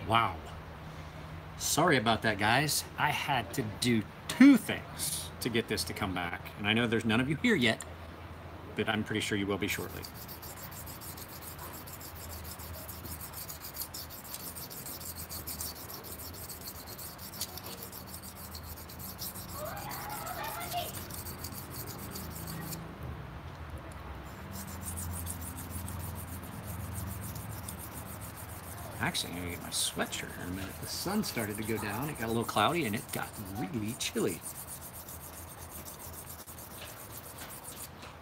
Wow. Sorry about that, guys. I had to do two things to get this to come back. And I know there's none of you here yet, but I'm pretty sure you will be shortly. Actually, I'm gonna get my sweatshirt in a minute. The sun started to go down. It got a little cloudy and it got really chilly.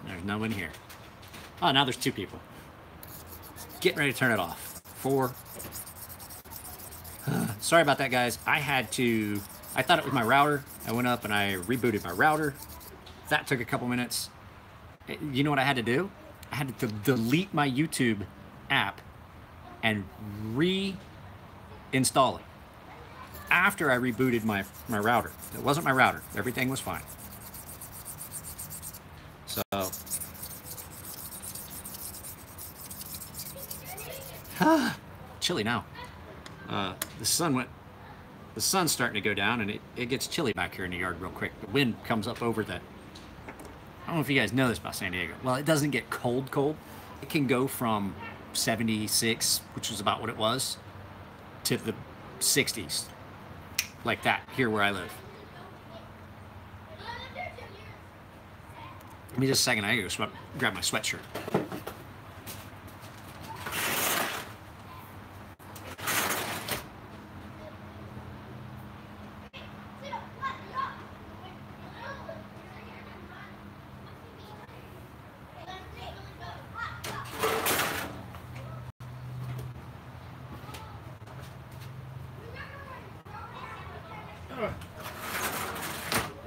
There's no one here. Oh, now there's two people. Getting ready to turn it off. 4. Sorry about that, guys. I thought it was my router. I went up and I rebooted my router. That took a couple minutes. You know what I had to do? I had to delete my YouTube app and reinstall it after I rebooted my router. It wasn't my router. Everything was fine. So, chilly now. The sun's starting to go down and it gets chilly back here in the yard real quick. The wind comes up over that. I don't know if you guys know this about San Diego. Well, it doesn't get cold. It can go from 76, which is about what it was, to the 60s, like that here where I live. Give me just a second. I gotta go grab my sweatshirt.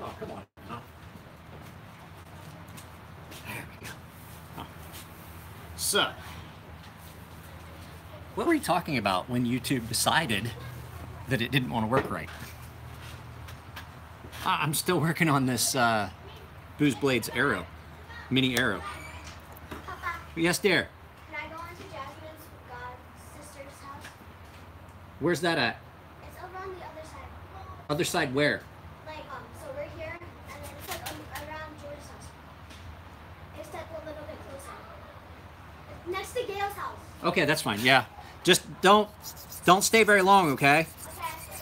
Oh, come on. Oh. There we go. Oh. So, what were we talking about when YouTube decided that it didn't want to work right? I'm still working on this Booze Blades arrow, mini arrow. Papa, Yes, dear. can I go into Jasmine's sister's house? Where's that at? It's over on the other side. Other side where? Like, so we're here, and then it's like around George's house. It's like a little bit closer. It's next to Gail's house. Okay, that's fine. Yeah, just don't stay very long, okay? Okay.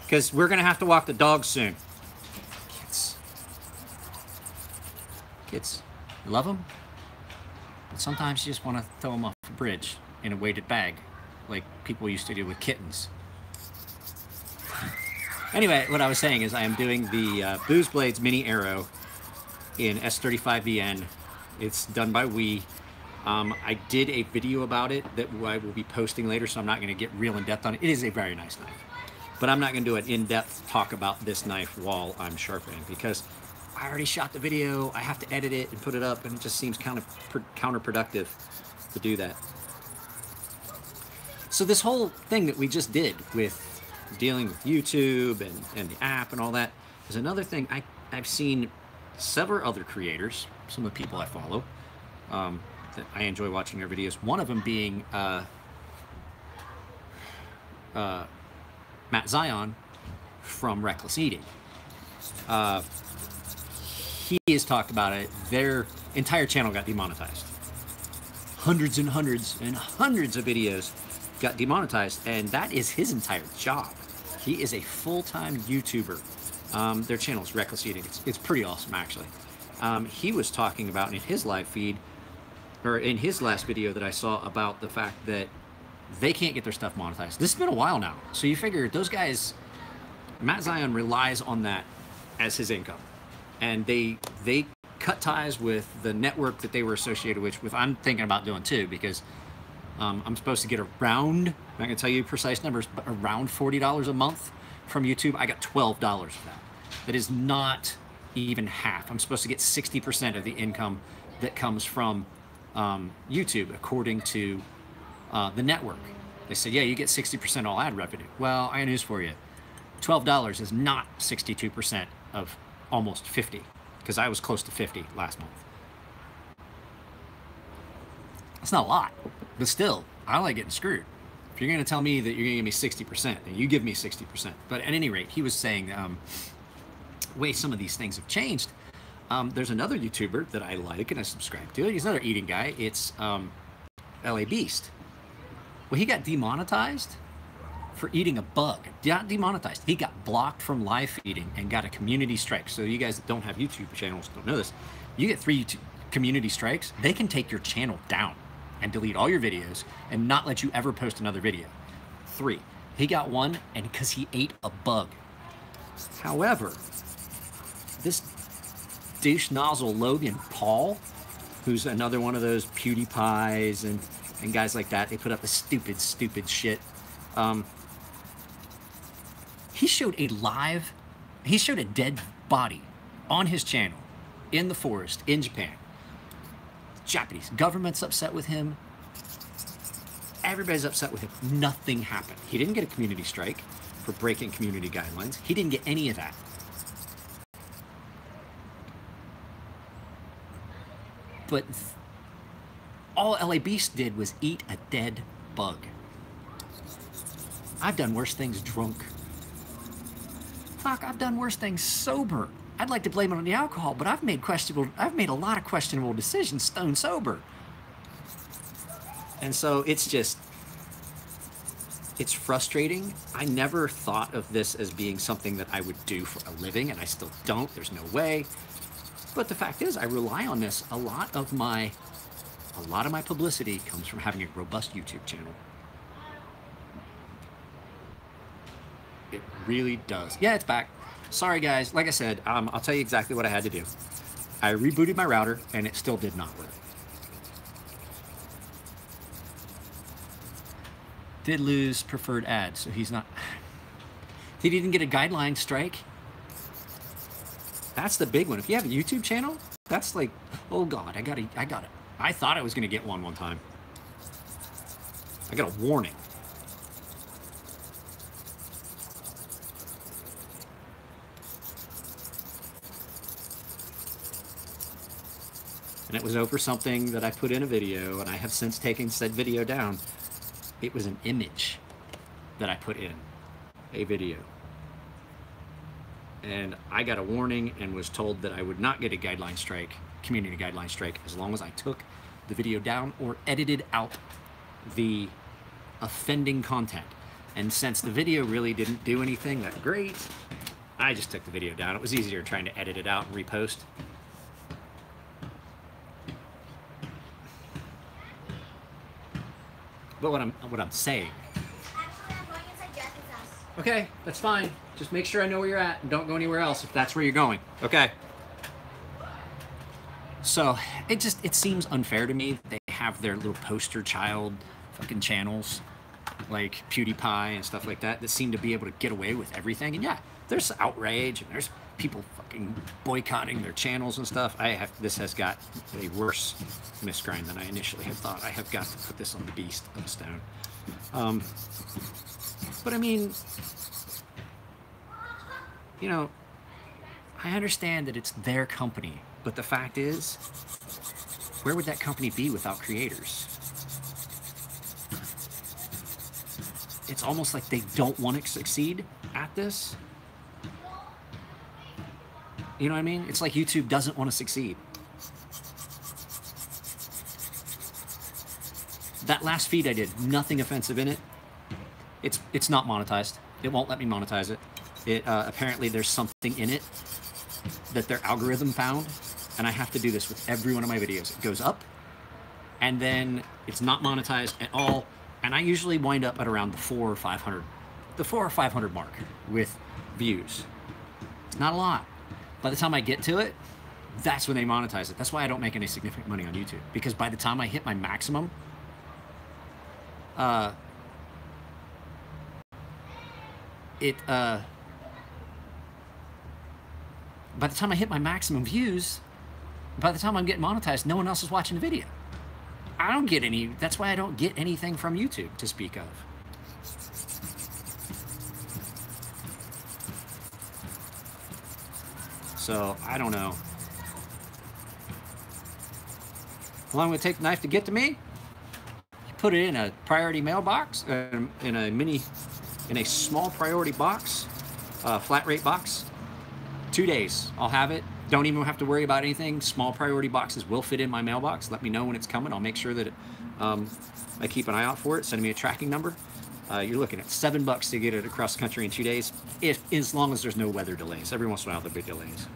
Because we're gonna have to walk the dogs soon. Kids, you love them, but sometimes you just want to throw them off a bridge in a weighted bag, like people used to do with kittens. Anyway, what I was saying is I am doing the Booze Blades mini arrow in S35VN. It's done by We. I did a video about it that I will be posting later, so I'm not going to get real in-depth on it. It is a very nice knife, but I'm not going to do an in-depth talk about this knife while I'm sharpening because I already shot the video. I have to edit it and put it up, and it just seems kind of counterproductive to do that. So this whole thing that we just did with dealing with YouTube and the app and all that is another thing I've seen several other creators, some of the people I follow, that I enjoy watching their videos. One of them being Matt Zion from Reckless Eating. He has talked about it. Their entire channel got demonetized. Hundreds and hundreds and hundreds of videos got demonetized, and that is his entire job. He is a full-time YouTuber. Their channel is Reckless Eating. It's pretty awesome, actually. He was talking about in his live feed, or in his last video that I saw, about the fact that they can't get their stuff monetized. This has been a while now, so you figure those guys, Matt Zion relies on that as his income. And they cut ties with the network that they were associated with. I'm thinking about doing too, because I'm supposed to get around, I'm not gonna tell you precise numbers, but around $40 a month from YouTube. I got $12 of that. That is not even half. I'm supposed to get 60% of the income that comes from YouTube, according to the network. They said, yeah, you get 60% all ad revenue. Well, I got news for you. $12 is not 62% of almost 50, because I was close to 50 last month. It's not a lot, but still, I like getting screwed. If you're going to tell me that you're going to give me 60%, then you give me 60%. But at any rate, he was saying way some of these things have changed. There's another YouTuber that I like and I subscribe to. He's another eating guy. It's LA Beast. Well, he got demonetized for eating a bug. Not demonetized. He got blocked from live feeding and got a community strike. So you guys that don't have YouTube channels don't know this. You get 3 community strikes, they can take your channel down and delete all your videos and not let you ever post another video. 3. He got 1, and because he ate a bug. However, this douche nozzle Logan Paul, who's another one of those PewDiePies and guys like that, they put up the stupid shit. He showed a dead body on his channel in the forest in Japan. Japanese government's upset with him. Everybody's upset with him. Nothing happened. He didn't get a community strike for breaking community guidelines. He didn't get any of that. But all LA Beast did was eat a dead bug. I've done worse things drunk. Fuck, I've done worse things sober. I'd like to blame it on the alcohol, but I've made a lot of questionable decisions stone sober. And so it's frustrating. I never thought of this as being something that I would do for a living, and I still don't. There's no way. But the fact is, I rely on this. A lot of my publicity comes from having a robust YouTube channel. It really does. Yeah, it's back. Sorry, guys. Like I said, I'll tell you exactly what I had to do. I rebooted my router, and it still did not work. Did lose preferred ads, so he's not... He didn't get a guideline strike. That's the big one. If you have a YouTube channel, that's like, oh God, I got it. I thought I was going to get one time. I got a warning. And it was over something that I put in a video, and I have since taken said video down. It was an image that I put in a video. And I got a warning and was told that I would not get a guideline strike, community guideline strike, as long as I took the video down or edited out the offending content. And since the video really didn't do anything that great, I just took the video down. It was easier trying to edit it out and repost. But what I'm saying. Actually, I'm going inside Jasmine's house. Okay, that's fine. Just make sure I know where you're at and don't go anywhere else if that's where you're going. Okay. So it seems unfair to me. They have their little poster child fucking channels like PewDiePie and stuff like that seem to be able to get away with everything. And yeah, there's outrage and there's people fucking boycotting their channels and stuff. This has got a worse misgrind than I initially had thought. I have got to put this on the beast of a stone. But I mean, you know, I understand that it's their company, but the fact is, where would that company be without creators? It's almost like they don't want to succeed at this. You know what I mean? It's like YouTube doesn't want to succeed. That last feed I did, nothing offensive in it. It's not monetized. It won't let me monetize it. Apparently there's something in it that their algorithm found, and I have to do this with every one of my videos. It goes up, and then it's not monetized at all, and I usually wind up at around the 400 or 500 mark with views. It's not a lot. By the time I get to it, that's when they monetize it. That's why I don't make any significant money on YouTube, because by the time I hit my maximum, by the time I hit my maximum views, by the time I'm getting monetized, no one else is watching the video. I don't get any, that's why I don't get anything from YouTube to speak of. So, I don't know. How long would it take the knife to get to me? You put it in a priority mailbox, in a small priority box, flat rate box. 2 days, I'll have it. Don't even have to worry about anything. Small priority boxes will fit in my mailbox. Let me know when it's coming. I'll make sure that I keep an eye out for it. Send me a tracking number. You're looking at $7 to get it across the country in 2 days, as long as there's no weather delays. Every once in a while, there'll be delays.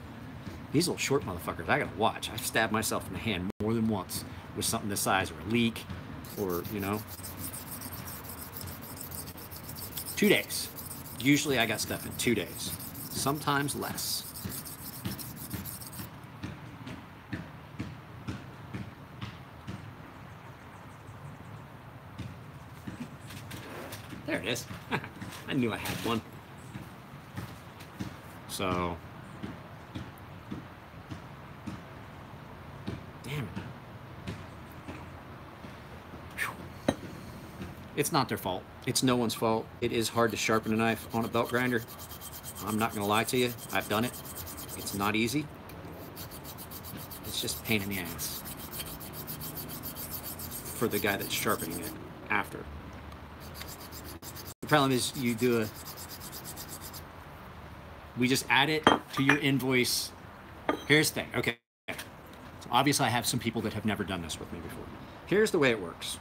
These little short motherfuckers, I gotta watch. I've stabbed myself in the hand more than once with something this size, or a leak, or, you know. 2 days. Usually I got stuff in 2 days. Sometimes less. There it is. I knew I had one. So, damn it. Whew. It's not their fault. It's no one's fault. It is hard to sharpen a knife on a belt grinder. I'm not gonna lie to you. I've done it. It's not easy. It's just a pain in the ass for the guy that's sharpening it after. The problem is we just add it to your invoice. Here's the thing, okay. So obviously I have some people that have never done this with me before. Here's the way it works.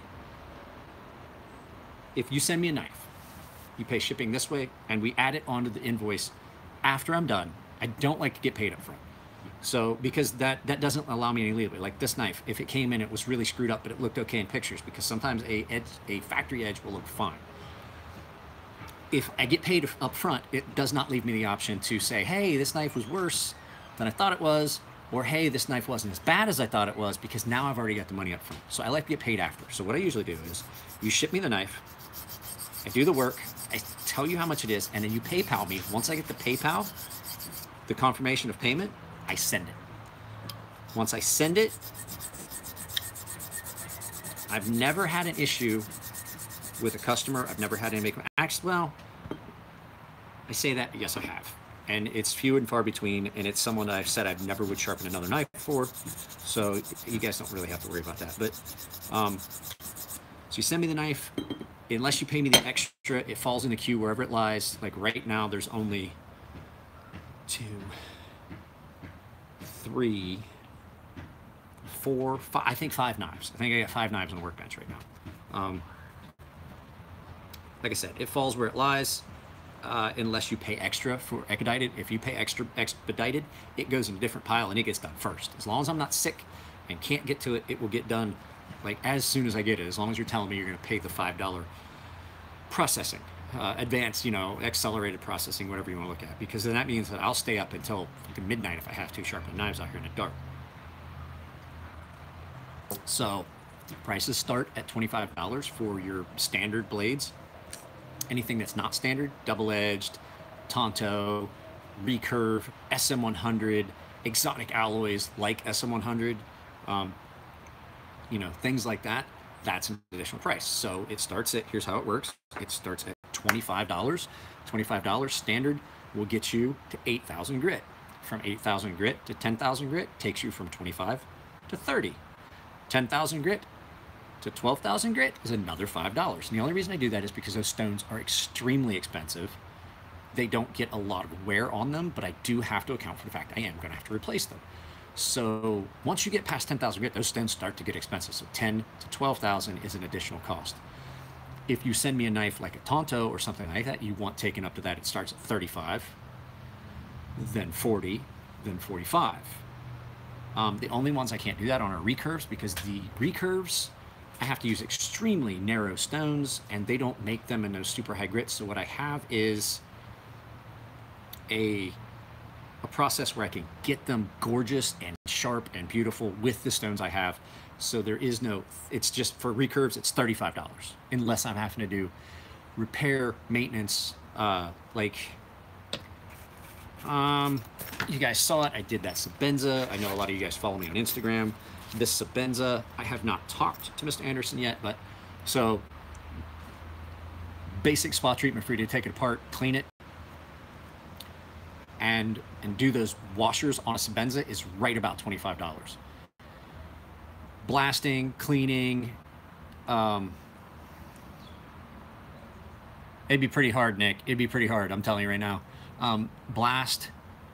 If you send me a knife, you pay shipping this way, and we add it onto the invoice after I'm done. I don't like to get paid up front. So, because that doesn't allow me any leeway. Like this knife, if it came in, it was really screwed up, but it looked okay in pictures, because sometimes a factory edge will look fine. If I get paid up front, it does not leave me the option to say, hey, this knife was worse than I thought it was, or hey, this knife wasn't as bad as I thought it was, because now I've already got the money up front. So I like to get paid after. So what I usually do is, you ship me the knife, I do the work, I tell you how much it is, and then you PayPal me. Once I get the PayPal, the confirmation of payment, I send it. Once I send it, I've never had an issue with a customer. I've never had any make. Actually, well, I say that, yes, I have. And it's few and far between, and it's someone that I've said I never would sharpen another knife for. So you guys don't really have to worry about that. But, so you send me the knife. Unless you pay me the extra, it falls in the queue wherever it lies. Like right now, there's only 2, 3, 4, 5, I think 5 knives. I think I got 5 knives on the workbench right now. Like I said, it falls where it lies, unless you pay extra for expedited. If you pay extra expedited, it goes in a different pile and it gets done first. As long as I'm not sick and can't get to it, it will get done like as soon as I get it. As long as you're telling me you're going to pay the $5 processing, advanced, you know, accelerated processing, whatever you want to look at, because then that means that I'll stay up until midnight if I have to sharpen knives out here in the dark. So prices start at $25 for your standard blades. Anything that's not standard, double-edged, Tonto, recurve, SM100, exotic alloys like SM100, you know, things like that, that's an additional price. So it starts at, here's how it works. It starts at $25. $25 standard will get you to 8,000 grit. From 8,000 grit to 10,000 grit takes you from 25 to 30. 10,000 grit to 12,000 grit is another $5. And the only reason I do that is because those stones are extremely expensive. They don't get a lot of wear on them, but I do have to account for the fact I am going to have to replace them. So once you get past 10,000 grit, those stones start to get expensive. So 10 to 12,000 is an additional cost. If you send me a knife like a Tonto or something like that, you want taken up to that, it starts at 35, then 40, then 45. The only ones I can't do that on are recurves, because the recurves, I have to use extremely narrow stones, and they don't make them in those super high grits. So what I have is a process where I can get them gorgeous and sharp and beautiful with the stones I have. So there is no, it's just for recurves, it's $35, unless I'm having to do repair, maintenance, you guys saw it, I did that Sabenza. I know a lot of you guys follow me on Instagram. This Sabenza, I have not talked to Mr. Anderson yet, but so basic spot treatment for you to take it apart, clean it, and do those washers on a Sabenza is right about $25. Blasting, cleaning, It'd be pretty hard, Nick. It'd be pretty hard. I'm telling you right now. Blast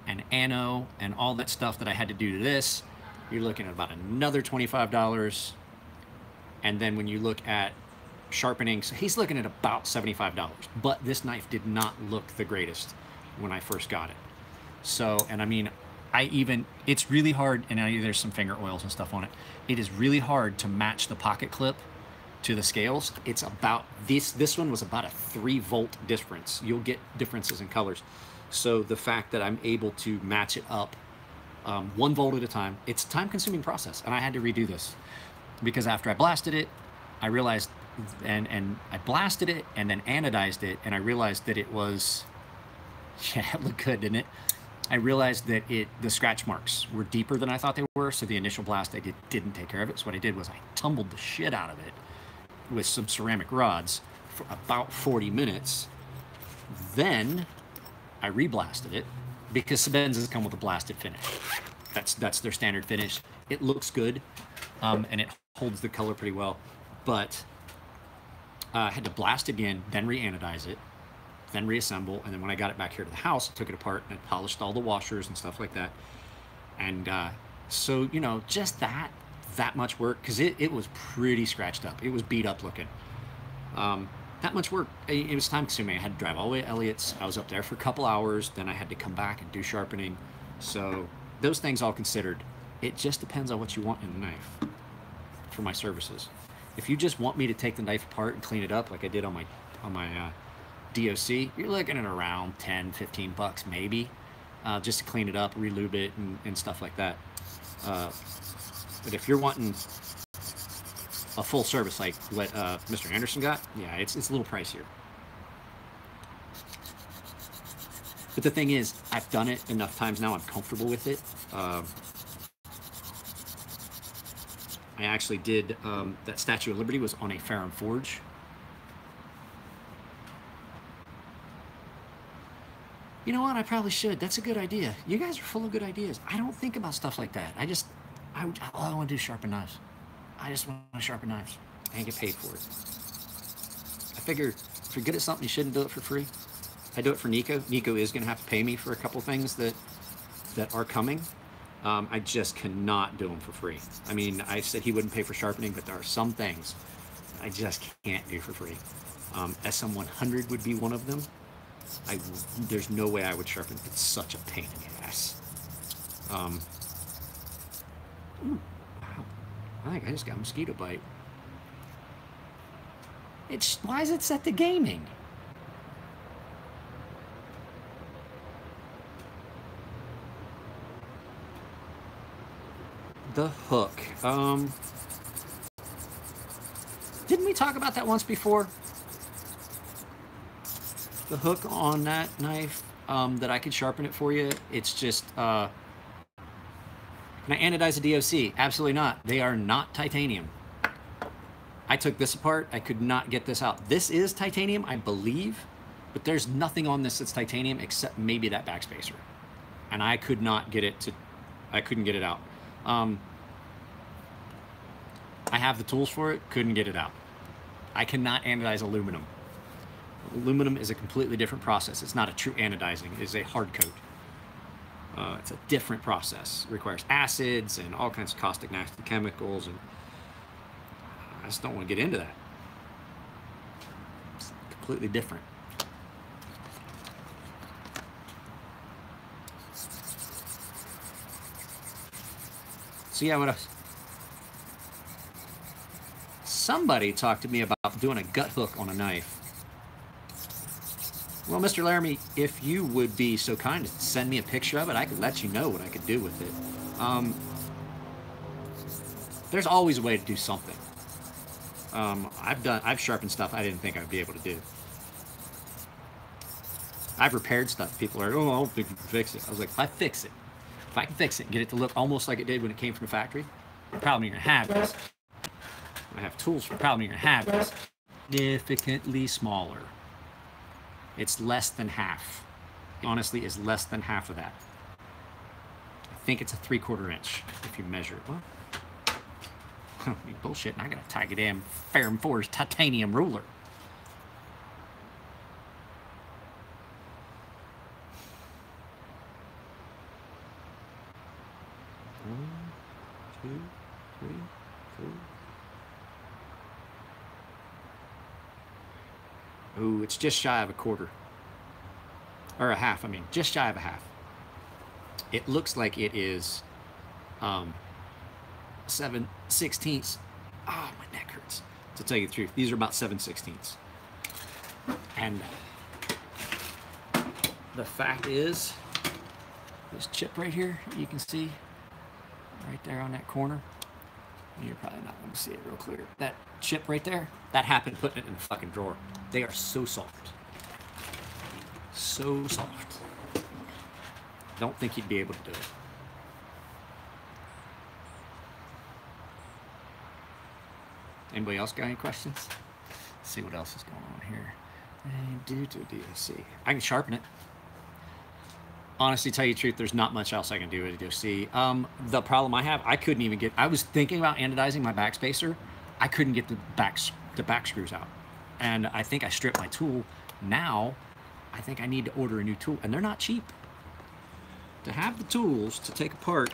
and ano and all that stuff that I had to do to this, you're looking at about another $25. And then when you look at sharpening, so he's looking at about $75. But this knife did not look the greatest when I first got it. So, and I mean, it's really hard, and there's some finger oils and stuff on it. It is really hard to match the pocket clip to the scales. It's about, this one was about a 3-volt difference. You'll get differences in colors. So the fact that I'm able to match it up 1 volt at a time, it's a time-consuming process, and I had to redo this. Because after I blasted it, I realized, and I blasted it and then anodized it, and I realized that it was, yeah, it looked good, didn't it? I realized that the scratch marks were deeper than I thought they were, so the initial blast I didn't take care of it. So what I did was I tumbled the shit out of it with some ceramic rods for about 40 minutes. Then I reblasted it because Sebenzas come with a blasted finish. That's their standard finish. It looks good, and it holds the color pretty well, but I had to blast it again, then re-anodize it, then reassemble, and then when I got it back here to the house, I took it apart and I polished all the washers and stuff like that. And so, you know, just that much work, because it was pretty scratched up. It was beat up looking. That much work, it was time consuming. I had to drive all the way to Elliott's. I was up there for a couple hours, then I had to come back and do sharpening. So those things all considered, it just depends on what you want in the knife for my services. If you just want me to take the knife apart and clean it up like I did on my DOC, you're looking at around 10, 15 bucks maybe, just to clean it up, relube it, and stuff like that. But if you're wanting a full service like what Mr. Anderson got, yeah, it's a little pricier. But the thing is, I've done it enough times now, I'm comfortable with it. I actually did, that Statue of Liberty was on a Ferrum Forge. You know what? I probably should. That's a good idea. You guys are full of good ideas. I don't think about stuff like that. All I want to do is sharpen knives. I just want to sharpen knives and get paid for it. I figure if you're good at something, you shouldn't do it for free. I do it for Nico. Nico is going to have to pay me for a couple things that are coming. I just cannot do them for free. I mean, I said he wouldn't pay for sharpening, but there are some things I just can't do for free. SM100 would be one of them. There's no way I would sharpen. It's such a pain in the ass. Ooh, wow. I think I just got a mosquito bite. Why is it set to gaming? The hook. Didn't we talk about that once before? The hook on that knife, that I could sharpen it for you. It's just, can I anodize a DOC? Absolutely not. They are not titanium. I took this apart. I could not get this out. This is titanium, I believe, but there's nothing on this that's titanium except maybe that backspacer. And I could not get it to, I couldn't get it out. I have the tools for it, couldn't get it out. I cannot anodize aluminum. Aluminum is a completely different process. It's not a true anodizing, it is a hard coat. It's a different process. It requires acids and all kinds of caustic nasty chemicals, and I just don't want to get into that. It's completely different. So yeah, what else? Somebody talked to me about doing a gut hook on a knife. Well, Mr. Laramie, if you would be so kind to send me a picture of it, I could let you know what I could do with it. There's always a way to do something. I've sharpened stuff I didn't think I'd be able to do. I've repaired stuff. People are, oh, I don't think you can fix it. I was like, if I fix it, if I can fix it and get it to look almost like it did when it came from the factory, the problem you're gonna have is, I have tools for the problem you're gonna have is significantly smaller. It's less than half. It honestly is less than half of that. I think it's a 3/4 inch if you measure it. Well, bullshit, and I gotta tie a damn Ferrum Forge titanium ruler. 1, 2, 3, 4. Ooh, it's just shy of a quarter. Or a half, I mean, just shy of a half. It looks like it is 7/16. Oh, my neck hurts. To tell you the truth, these are about 7/16. And the fact is, this chip right here, you can see right there on that corner. You're probably not going to see it real clear. That chip right there, that happened putting it in the fucking drawer. They are so soft. So soft. Don't think you'd be able to do it. Anybody else got any questions? Let's see what else is going on here. DOC. I can sharpen it. Honestly, tell you the truth, there's not much else I can do with a DOC. The problem I have, I couldn't even get, I was thinking about anodizing my backspacer. I couldn't get the back screws out. And I think I stripped my tool. Now, I think I need to order a new tool. And they're not cheap. To have the tools to take apart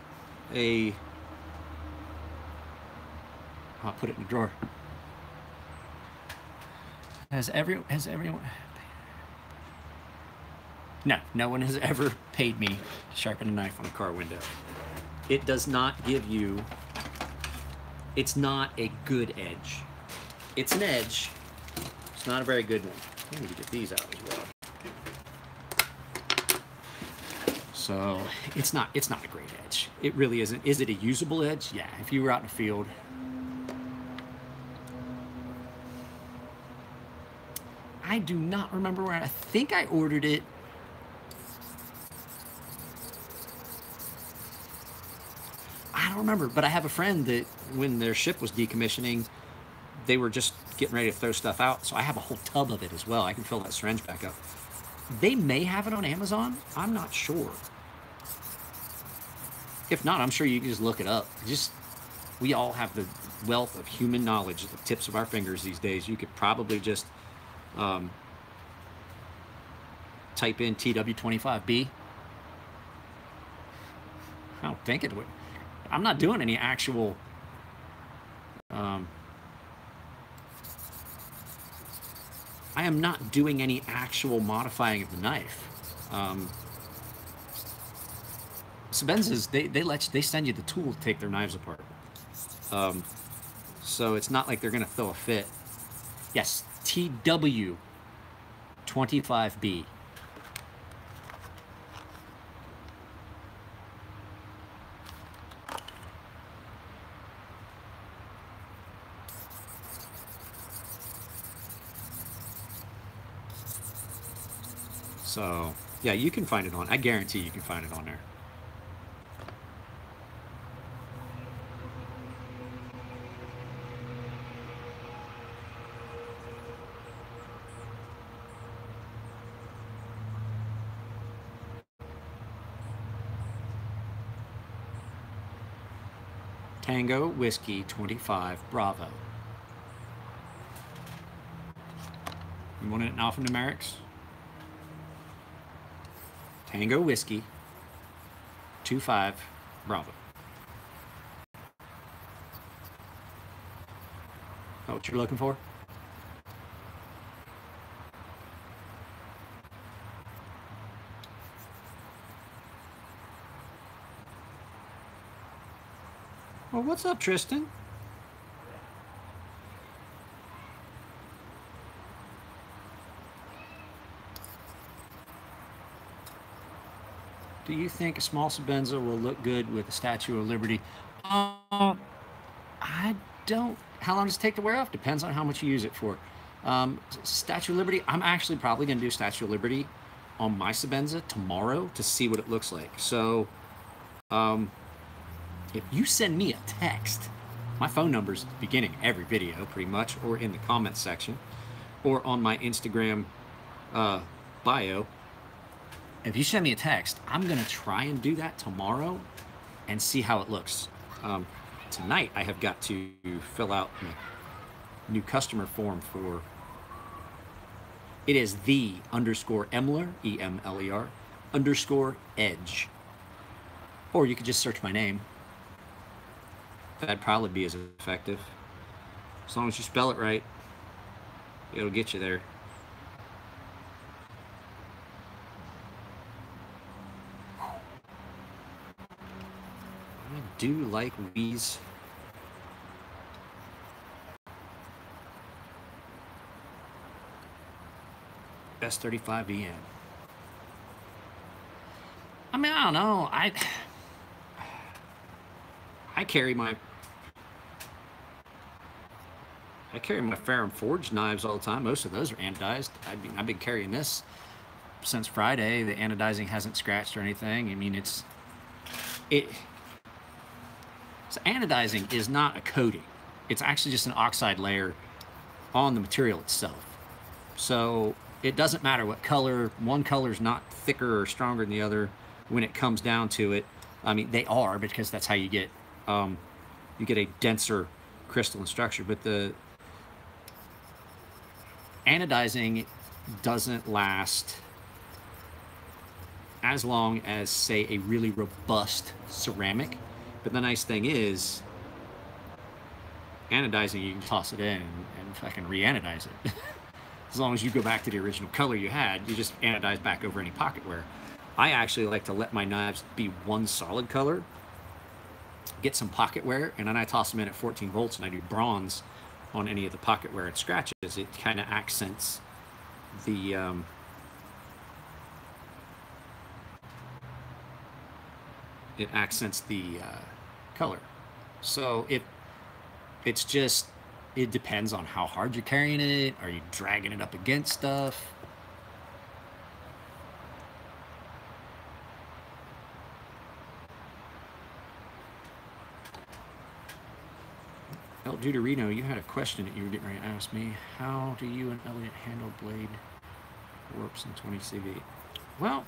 a, I'll put it in the drawer. Has everyone? No one has ever paid me to sharpen a knife on a car window. It does not give you, it's not a good edge. It's an edge, it's not a very good one. I need to get these out as well. So it's not a great edge. It really isn't. Is it a usable edge? Yeah, if you were out in the field. I do not remember where, I think I ordered it. I don't remember, but I have a friend that when their ship was decommissioning, they were just getting ready to throw stuff out. So I have a whole tub of it as well. I can fill that syringe back up. They may have it on Amazon. I'm not sure. If not, I'm sure you can just look it up. We all have the wealth of human knowledge at the tips of our fingers these days. You could probably just type in TW25B. I don't think it would. I'm not doing any actual I am not doing any actual modifying of the knife. Sebenzas, they send you the tool to take their knives apart. So it's not like they're gonna throw a fit. Yes, TW25B. So, yeah, you can find it on, I guarantee you can find it on there. Tango Whiskey 25 Bravo. You want it in alphanumerics? Tango Whiskey 25 Bravo. Oh, what you're looking for? Well, what's up, Tristan? Do you think a small Sebenza will look good with the Statue of Liberty? I don't. How long does it take to wear off? Depends on how much you use it for. Statue of Liberty, I'm actually probably going to do Statue of Liberty on my Sebenza tomorrow to see what it looks like. So, if you send me a text, my phone number's at the beginning of every video pretty much, or in the comments section, or on my Instagram bio. If you send me a text, I'm gonna try and do that tomorrow and see how it looks. Tonight I have got to fill out my new customer form for, it is _Emler, E-M-L-E-R, _edge. Or you could just search my name, That'd probably be as effective. As long as you spell it right, it'll get you there. I do like these. S35EN. I mean, I don't know. I carry my Ferrum Forge knives all the time. Most of those are anodized. I've been carrying this since Friday. The anodizing hasn't scratched or anything. I mean, so anodizing is not a coating. It's actually just an oxide layer on the material itself. So it doesn't matter what color. One color is not thicker or stronger than the other when it comes down to it. I mean, they are, because that's how you get a denser crystalline structure. But the anodizing doesn't last as long as, say, a really robust ceramic. But the nice thing is, anodizing, you can toss it in and fucking re-anodize it. As long as you go back to the original color you had, you just anodize back over any pocket wear. I actually like to let my knives be one solid color, get some pocket wear, and then I toss them in at 14 volts and I do bronze on any of the pocket wear and scratches. It kind of accents the color. So it depends on how hard you're carrying it. Are you dragging it up against stuff? El Deuterino, you had a question that you were getting ready to ask me. How do you and Elliot handle blade warps in 20 CV? Well,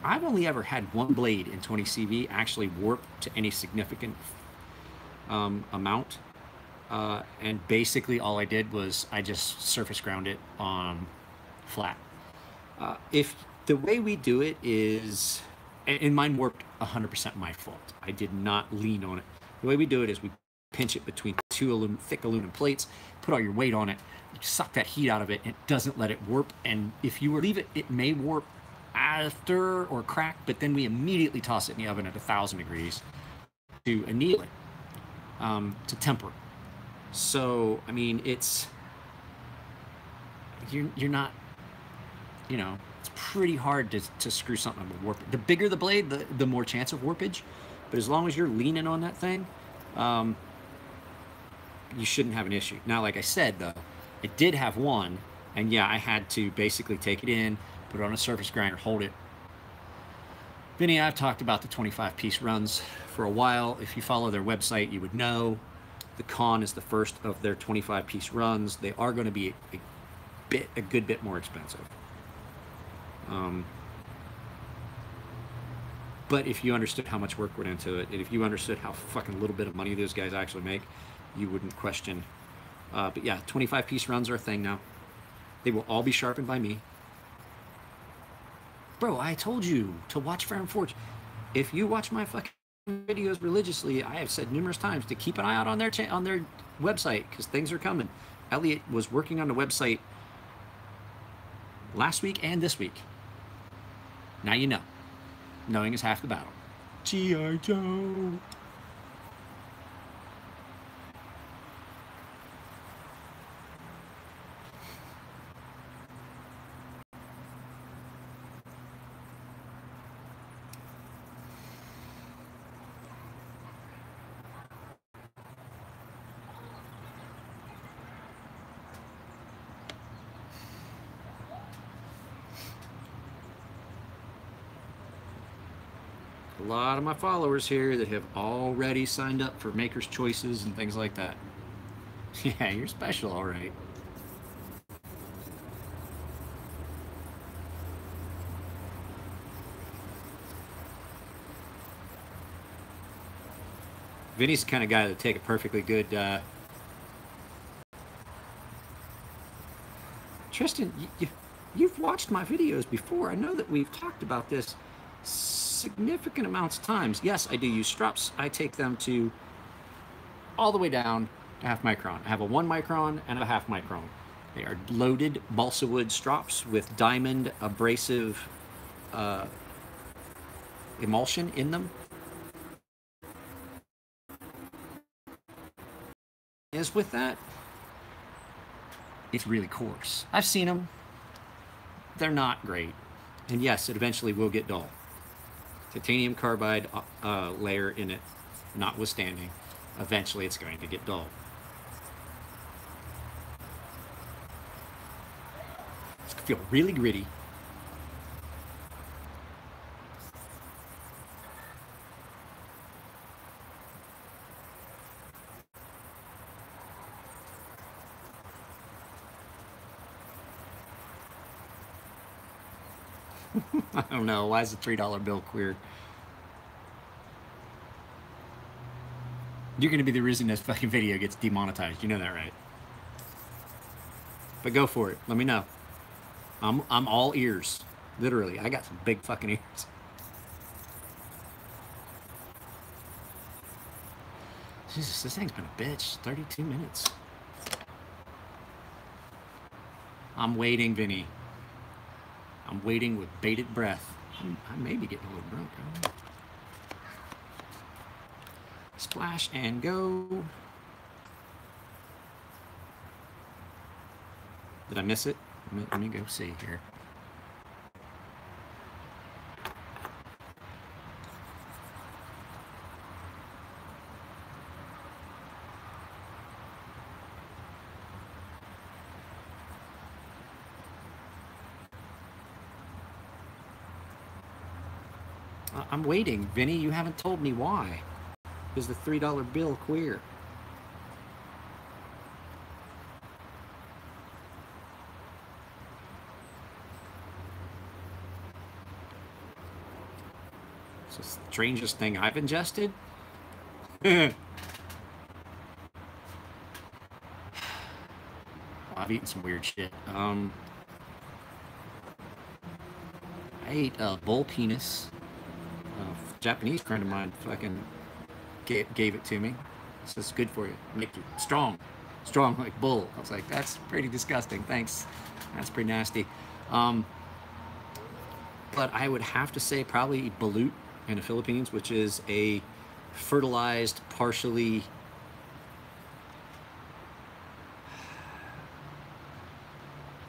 I've only ever had one blade in 20 CV actually warp to any significant amount. And basically all I did was I just surface ground it on flat. If the way we do it is, and mine warped 100% my fault. I did not lean on it. The way we do it is we pinch it between two thick aluminum plates, put all your weight on it, you suck that heat out of it, and it doesn't let it warp. And if you leave it, it may warp after or crack, but then we immediately toss it in the oven at 1,000 degrees to anneal it, to temper. So, I mean, you're not, it's pretty hard to screw something up with warp. The bigger the blade, the more chance of warpage. But as long as you're leaning on that thing, you shouldn't have an issue. Now, like I said, though, it did have one, and yeah, I had to basically take it in, put it on a surface grinder, hold it. Vinny, I've talked about the 25-piece runs for a while. If you follow their website, you would know. The Con is the first of their 25-piece runs. They are going to be a good bit more expensive. But if you understood how much work went into it, and if you understood how fucking little bit of money those guys actually make, you wouldn't question. But yeah, 25-piece runs are a thing now. They will all be sharpened by me. Bro, I told you to watch Ferrum Forge. If you watch my fucking videos religiously, I have said numerous times to keep an eye out on their website, because things are coming. Elliot was working on the website last week and this week. Now you know. Knowing is half the battle. G.I. Joe. A lot of my followers here that have already signed up for Maker's Choices and things like that. Yeah, you're special, all right. Vinny's the kind of guy that take a perfectly good... Tristan, you've watched my videos before. I know that we've talked about this significant amounts of times. Yes, I do use struts. I take them to all the way down to half micron. I have a 1 micron and a half micron. They are loaded balsa wood strops with diamond abrasive emulsion in them. Is with that, it's really coarse. I've seen them. They're not great. And yes, it eventually will get dull. Titanium carbide layer in it notwithstanding, eventually it's going to get dull. It's going to feel really gritty. I don't know. Why is the $3 bill queer? You're going to be the reason this fucking video gets demonetized. You know that, right? But go for it. Let me know. I'm all ears. Literally. I got some big fucking ears. Jesus, this thing's been a bitch. 32 minutes. I'm waiting, Vinny. I'm waiting with bated breath. I may be getting a little drunk. Splash and go. Did I miss it? Let me go see here. I'm waiting, Vinny. You haven't told me why. Is the $3 bill queer? It's the strangest thing I've ingested. Well, I've eaten some weird shit. I ate a bull penis. A Japanese friend of mine fucking gave it to me. So it's good for you. Make you strong like bull. I was like, that's pretty disgusting. Thanks. That's pretty nasty. But I would have to say probably balut in the Philippines, which is a fertilized, partially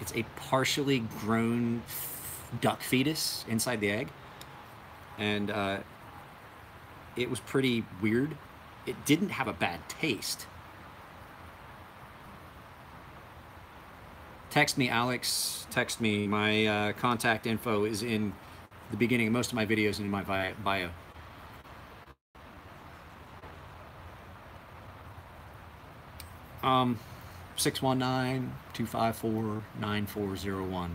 it's a partially grown duck fetus inside the egg. And it was pretty weird. It didn't have a bad taste. Text me, Alex. Text me. My contact info is in the beginning of most of my videos and in my bio. Um, 619-254-9401.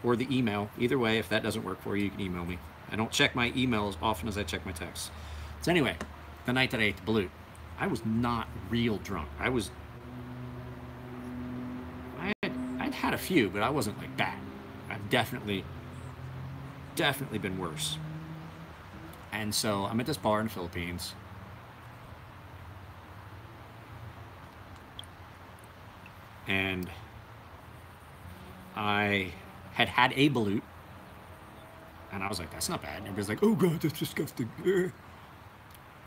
Or the email. Either way, if that doesn't work for you, you can email me. I don't check my email as often as I check my texts. So anyway, the night that I ate the balut, I was not real drunk. I'd had a few, but I wasn't like bad. I've definitely been worse. And so I'm at this bar in the Philippines. And I had a balut. And I was like, that's not bad. And everybody's like, oh God, that's disgusting.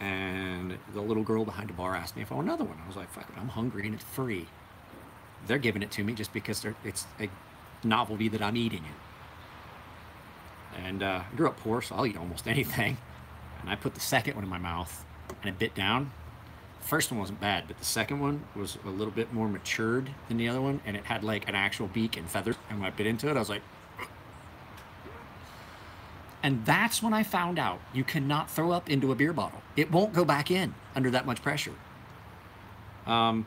And the little girl behind the bar asked me if I want another one. I was like, fuck it, I'm hungry and it's free. They're giving it to me just because it's a novelty that I'm eating it. And I grew up poor, so I'll eat almost anything. And I put the second one in my mouth and it bit down. The first one wasn't bad, but the second one was a little bit more matured than the other one. And it had like an actual beak and feathers. And when I bit into it, I was like, and that's when I found out you cannot throw up into a beer bottle. It won't go back in under that much pressure. My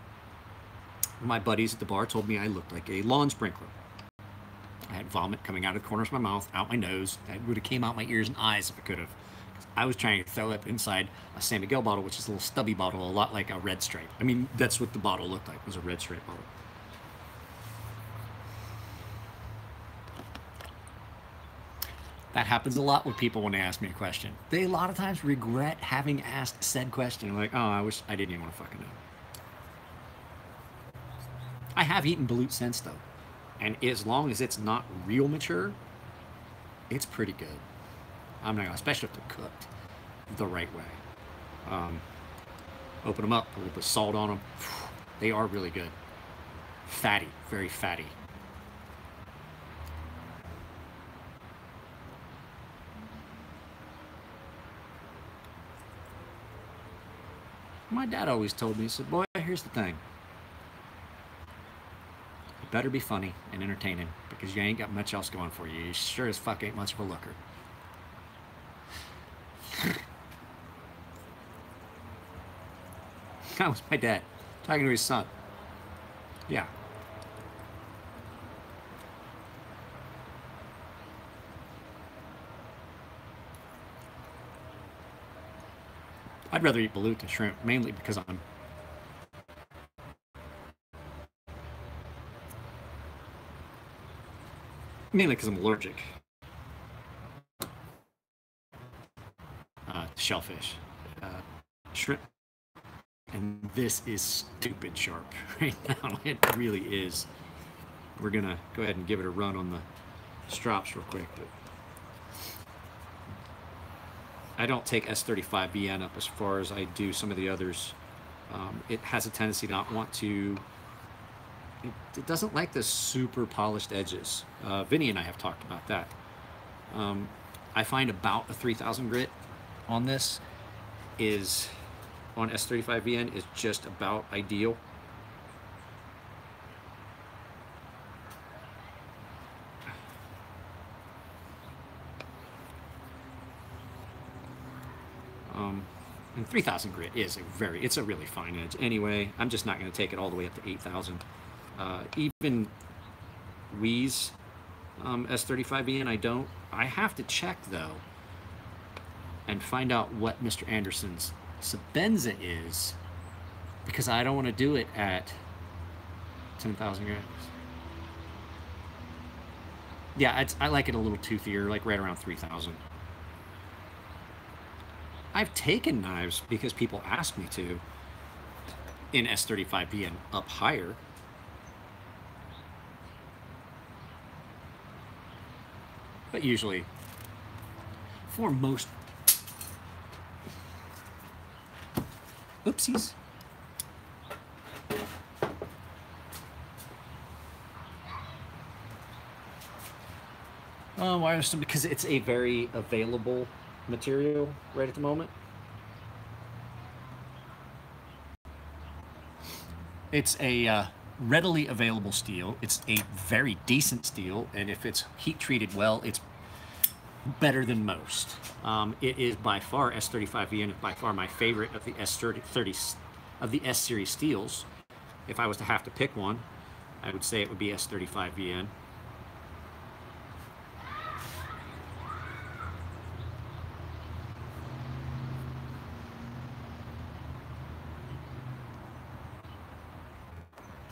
buddies at the bar told me I looked like a lawn sprinkler. I had vomit coming out of the corners of my mouth, out my nose. That would have came out my ears and eyes if I could have. I was trying to throw up inside a San Miguel bottle, which is a little stubby bottle, a lot like a Red Stripe. I mean, that's what the bottle looked like, was a Red Stripe bottle. That happens a lot with people when they ask me a question. They a lot of times regret having asked said question. I'm like, oh, I wish I didn't even want to fucking know. I have eaten balut since though, and as long as it's not real mature, it's pretty good. I'm not gonna, especially if they're cooked the right way. Open them up, put a little bit of salt on them. They are really good. Fatty, very fatty. My dad always told me, he said, boy, here's the thing. You better be funny and entertaining because you ain't got much else going for you. You sure as fuck ain't much of a looker. That was my dad talking to his son. Yeah. I'd rather eat balut than shrimp, mainly because I'm allergic to shellfish. Shrimp. And this is stupid sharp right now. It really is. We're gonna go ahead and give it a run on the strops real quick. But I don't take S35VN up as far as I do some of the others. It has a tendency to not want to. It doesn't like the super polished edges. Vinny and I have talked about that. I find about a 3000 grit on this is on S35VN is just about ideal. And 3000 grit is it's a really fine edge. Anyway, I'm just not going to take it all the way up to 8000. Even Wee's S35VN, I have to check though and find out what Mr. Anderson's Sabenza is, because I don't want to do it at 10,000 grams. Yeah, I like it a little toothier, like right around 3,000. I've taken knives because people ask me to in S35V and up higher. But usually, for most, oopsies. Why? Because it's a very available material right at the moment. It's a readily available steel. It's a very decent steel, and if it's heat treated well, it's better than most. It is by far S35V, and by far my favorite of the S30 of the S series steels. If I was to have to pick one, I would say it would be S35VN.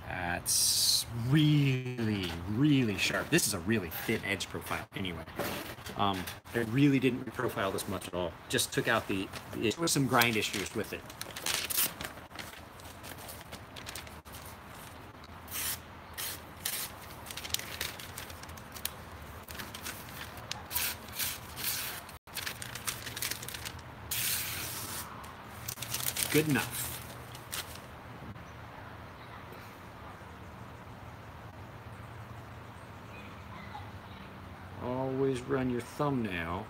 That's really, really sharp. This is a really thin edge profile anyway. I really didn't reprofile this much at all. Just took out there was some grind issues with it. Good enough. Always run your thumbnail.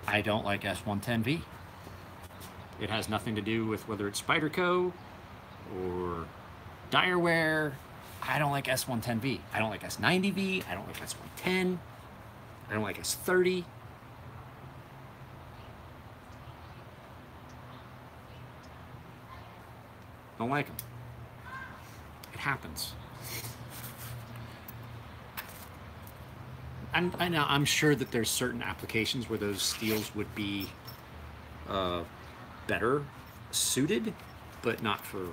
I don't like S110V. It has nothing to do with whether it's Spyderco or Direware. I don't like S110V. I don't like S90V. I don't like S110. I don't like S30. Don't like them. It happens. I'm sure that there's certain applications where those steels would be better suited, but not for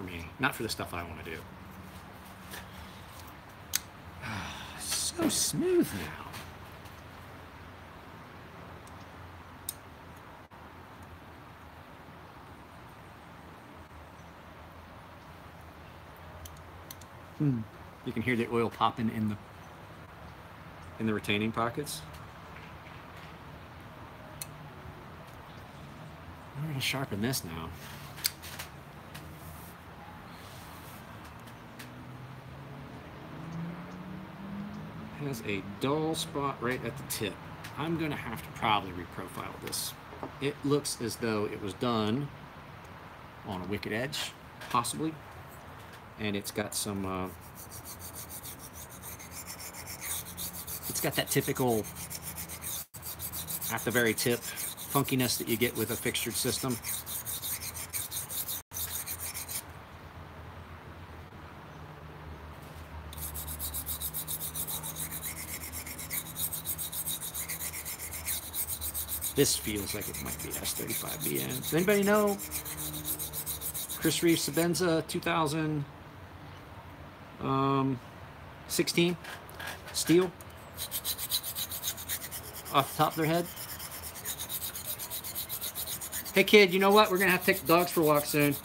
me. Not for the stuff I want to do. So smooth now. You can hear the oil popping in the retaining pockets. I'm gonna sharpen this now. Has a dull spot right at the tip. I'm gonna have to probably reprofile this. It looks as though it was done on a wicked edge, possibly, and it's got some. It's got that typical, at the very tip, funkiness that you get with a fixtured system. This feels like it might be S35BN. Does anybody know? Chris Reeves Sabenza 2016 steel off the top of their head. Hey kid, you know what? We're gonna have to take the dogs for a walk soon.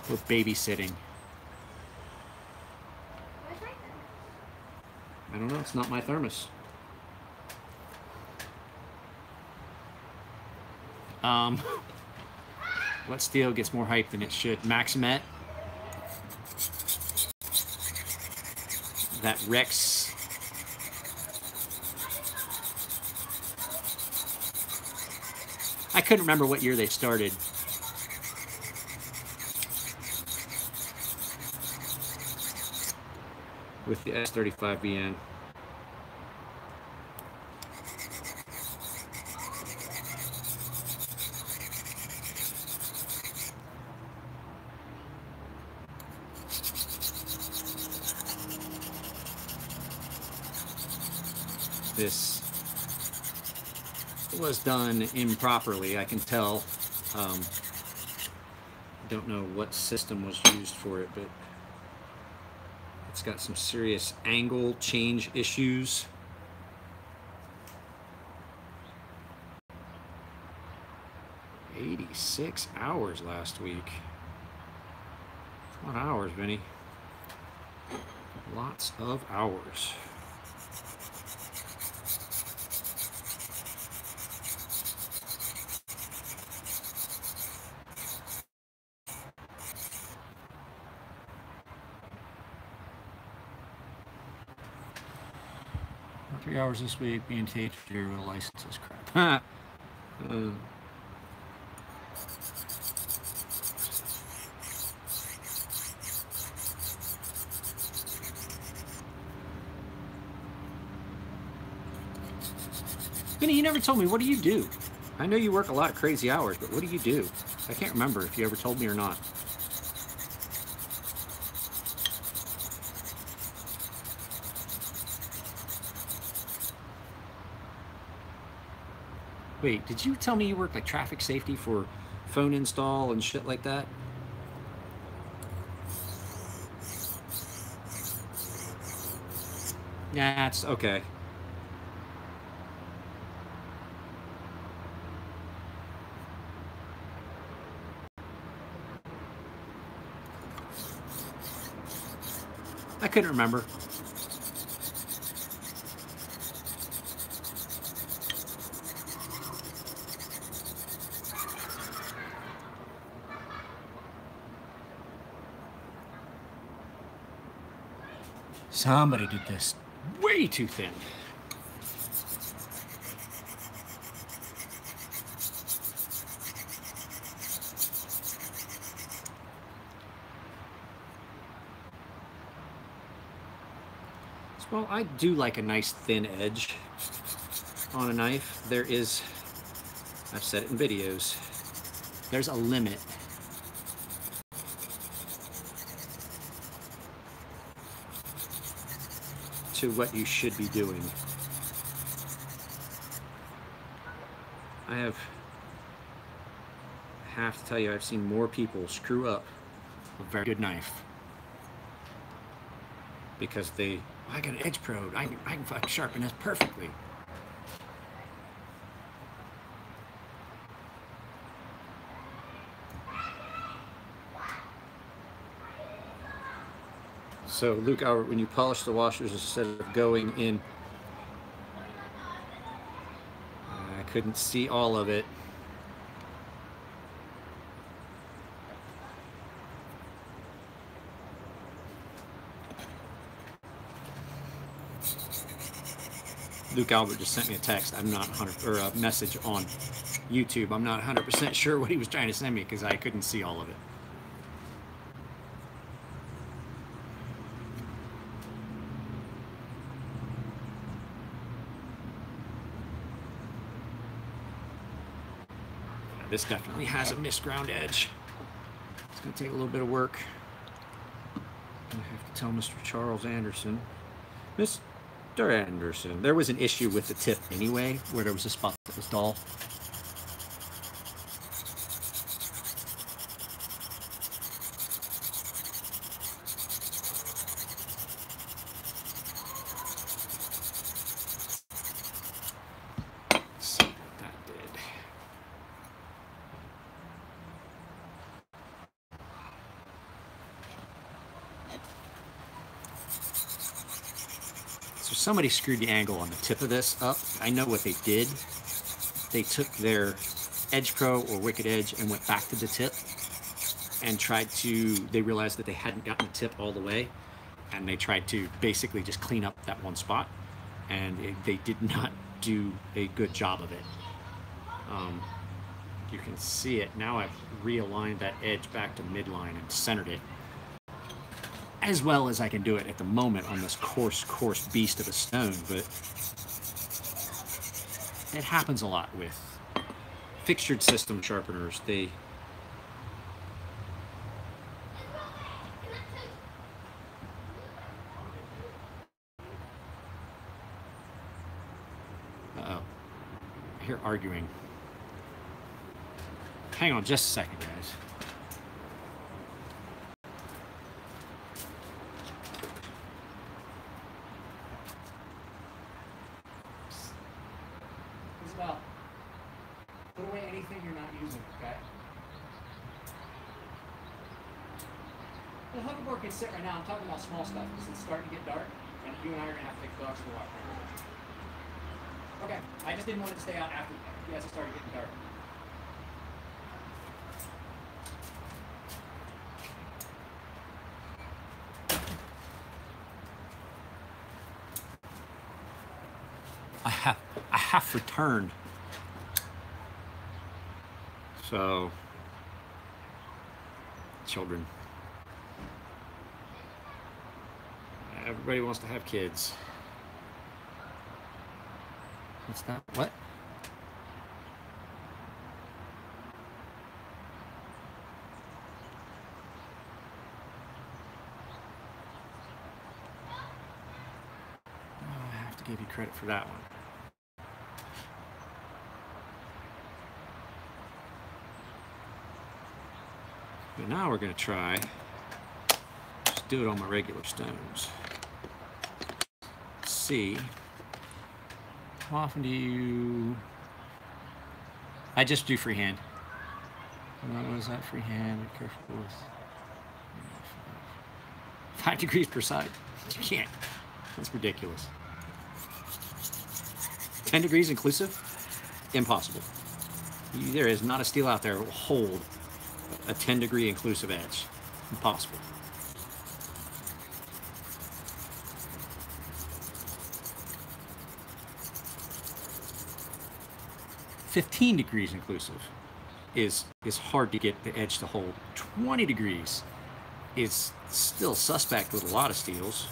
We're babysitting. I don't know, it's not my thermos. What steel gets more hype than it should? Maximet. That Rex. I couldn't remember what year they started. With the S35BN. This was done improperly, I can tell. Don't know what system was used for it, but it's got some serious angle change issues. "86 hours last week." What hours, Vinny? Lots of hours. Hours this week, being taped for your licenses. Crap. Vinny, you never told me, what do you do? I know you work a lot of crazy hours, but what do you do? I can't remember if you ever told me or not. Wait, did you tell me you work like traffic safety for phone install and shit like that? Yeah, it's okay. I couldn't remember. Somebody did this way too thin. Well, I do like a nice thin edge on a knife. There is, I've said it in videos, there's a limit to what you should be doing. I have to tell you, I've seen more people screw up a very good knife because they, I got an edge probe, I can fucking sharpen this perfectly. So Luke Albert, when you polish the washers instead of going in, I couldn't see all of it. Luke Albert just sent me a text. I'm not 100, or a message on YouTube. I'm not 100% sure what he was trying to send me because I couldn't see all of it. This definitely has a missed ground edge. It's going to take a little bit of work. I have to tell Mr. Charles Anderson. Mr. Anderson, there was an issue with the tip anyway, where there was a spot that was dull. Somebody screwed the angle on the tip of this up. I know what they did. They took their Edge Pro or Wicked Edge and went back to the tip and they realized that they hadn't gotten the tip all the way, and they tried to basically just clean up that one spot, and they did not do a good job of it. You can see it. Now I've realigned that edge back to midline and centered it as well as I can do it at the moment on this coarse beast of a stone, but it happens a lot with fixtured system sharpeners. Uh-oh. I hear arguing. Hang on just a second, guys. Put away anything you're not using, okay? The hoverboard can sit right now. I'm talking about small stuff because it's starting to get dark, and you and I are going to have to take the dogs for a walk. Okay, I just didn't want it to stay out after you guys started getting dark. I have returned. So, children. Everybody wants to have kids. What's that? What? Oh, I have to give you credit for that one. But now we're going to try, just do it on my regular stones. Let's see, how often do you, I just do freehand. What was that, freehand? Be careful with 5 degrees per side. You can't, that's ridiculous. 10 degrees inclusive? Impossible. There is not a steel out there that will hold a 10-degree inclusive edge. Impossible. "15 degrees inclusive is hard to get the edge to hold. 20 degrees is still suspect with a lot of steels.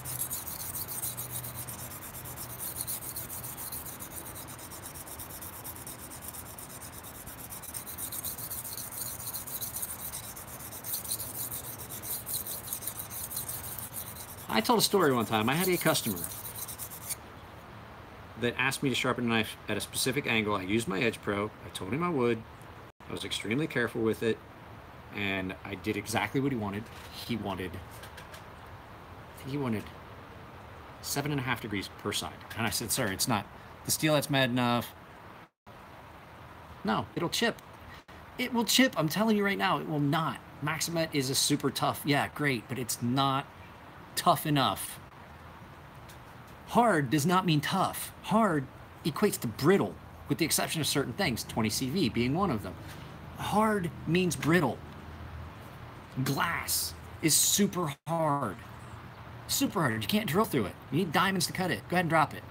I told a story one time. I had a customer that asked me to sharpen a knife at a specific angle. I used my Edge Pro. I told him I would. I was extremely careful with it, and I did exactly what he wanted. He wanted 7.5 degrees per side. And I said, "Sir, it's not. The steel that's mad enough. No, it'll chip. It will chip. I'm telling you right now, it will not. Maximet is a super tough, yeah, great, but it's not tough enough. Hard does not mean tough. Hard equates to brittle, with the exception of certain things, 20 CV being one of them. Hard means brittle. Glass is super hard. Super hard. You can't drill through it. You need diamonds to cut it. Go ahead and drop it.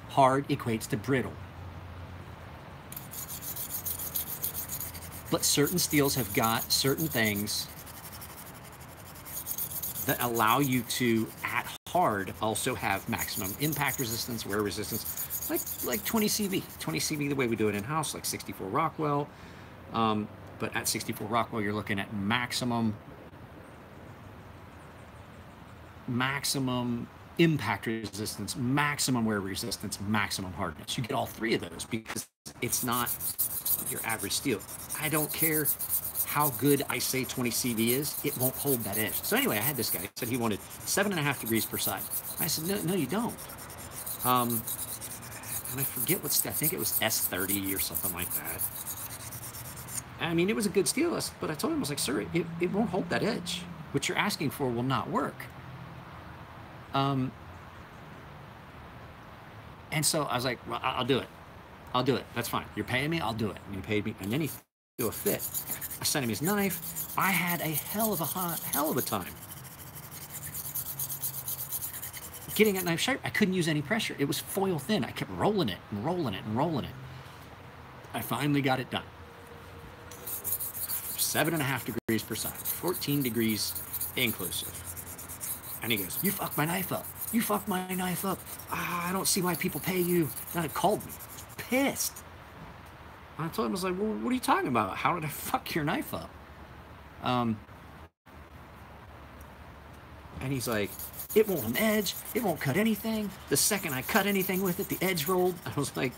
Hard equates to brittle. But certain steels have got certain things that allow you to, at hard, also have maximum impact resistance, wear resistance, like 20 CV. 20 CV the way we do it in-house, like 64 Rockwell. But at 64 Rockwell, you're looking at maximum impact resistance, maximum wear resistance, maximum hardness. You get all three of those because it's not your average steel. I don't care how good I say 20 CV is, it won't hold that edge. So anyway, I had this guy, said he wanted 7.5 degrees per side. I said, no, you don't. And I forget what, I think it was S30 or something like that. I mean, it was a good steel, but I told him, I was like, sir, it won't hold that edge. What you're asking for will not work. And so I was like, well, I'll do it. I'll do it. That's fine. You're paying me, I'll do it. And he paid me, and then he threw a fit. I sent him his knife. I had a hell of a time getting that knife sharp. I couldn't use any pressure. It was foil thin. I kept rolling it and rolling it and rolling it. I finally got it done. 7.5 degrees per side, 14 degrees inclusive. And he goes, you fucked my knife up. You fucked my knife up. I don't see why people pay you. Then it called me. Pissed. And I told him, I was like, well, what are you talking about? How did I fuck your knife up? And he's like, it won't an edge. It won't cut anything. The second I cut anything with it, the edge rolled. I was like,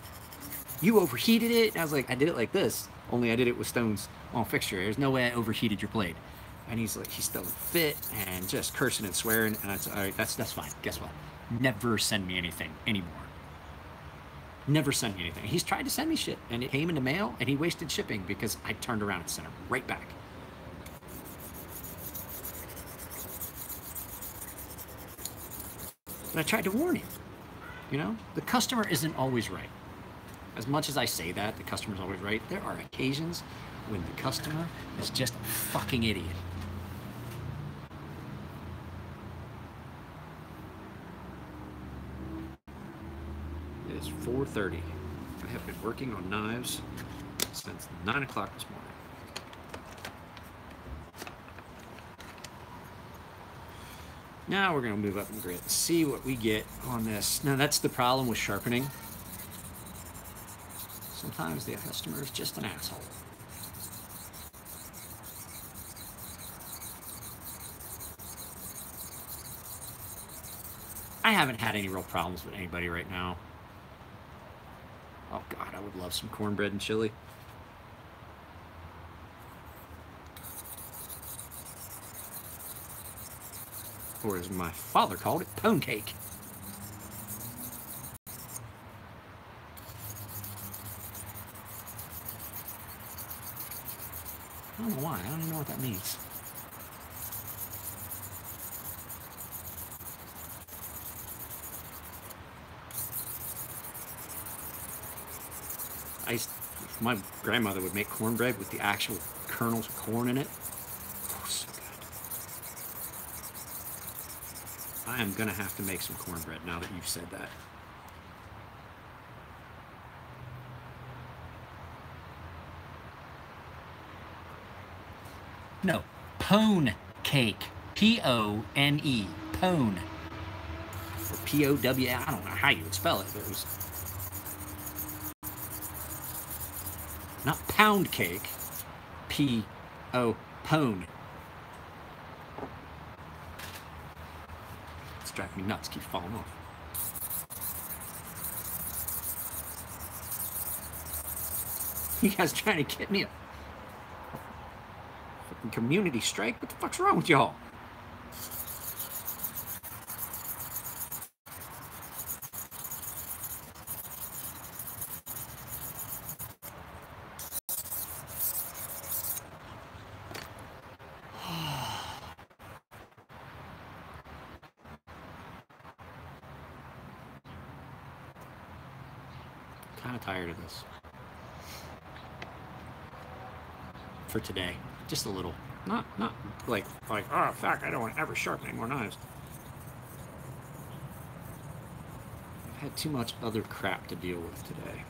you overheated it? And I was like, I did it like this. Only I did it with stones on fixture. There's no way I overheated your blade. And he's like, he's still fit and just cursing and swearing. And I said, all right, that's fine. Guess what? Never send me anything anymore. Never send me anything. He's tried to send me shit, and it came in the mail, and he wasted shipping because I turned around and sent him right back. But I tried to warn him. You know, the customer isn't always right. As much as I say that, the customer's always right, there are occasions when the customer is just a fucking idiot. It is 4:30. I have been working on knives since 9 o'clock this morning. Now we're going to move up in grid and see what we get on this. Now that's the problem with sharpening. Sometimes the customer is just an asshole. I haven't had any real problems with anybody right now. Oh God, I would love some cornbread and chili. Or as my father called it, pone cake. I don't know why. I don't even know what that means. My grandmother would make cornbread with the actual kernels of corn in it. Oh, so good. I am gonna have to make some cornbread now that you've said that. No, pone cake. P-O-N-E. Pone. Or P-O-W. I don't know how you would spell it, but it was not pound cake. P-O. Pone. It's driving me nuts. Keep falling off. You guys trying to get me a fucking community strike? What the fuck's wrong with y'all? Kind of tired of this. For today. Just a little. Not like, oh, fuck, I don't want to ever sharpen any more knives. I've had too much other crap to deal with today.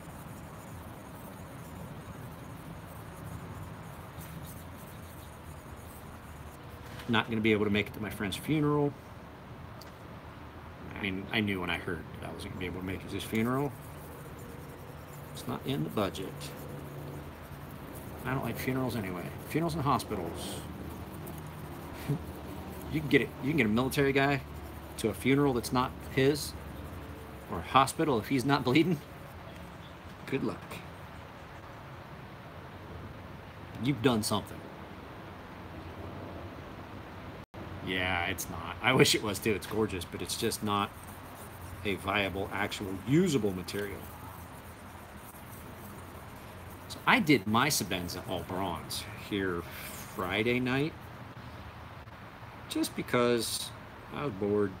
Not going to be able to make it to my friend's funeral. I mean, I knew when I heard that I wasn't going to be able to make it to his funeral. It's not in the budget. I don't like funerals anyway. Funerals and hospitals. You can get a military guy to a funeral that's not his, or a hospital if he's not bleeding. Good luck. You've done something. Yeah, it's not. I wish it was too. It's gorgeous, but it's just not a viable, actual, usable material. So I did my Sebenza all bronze here Friday night, just because I was bored.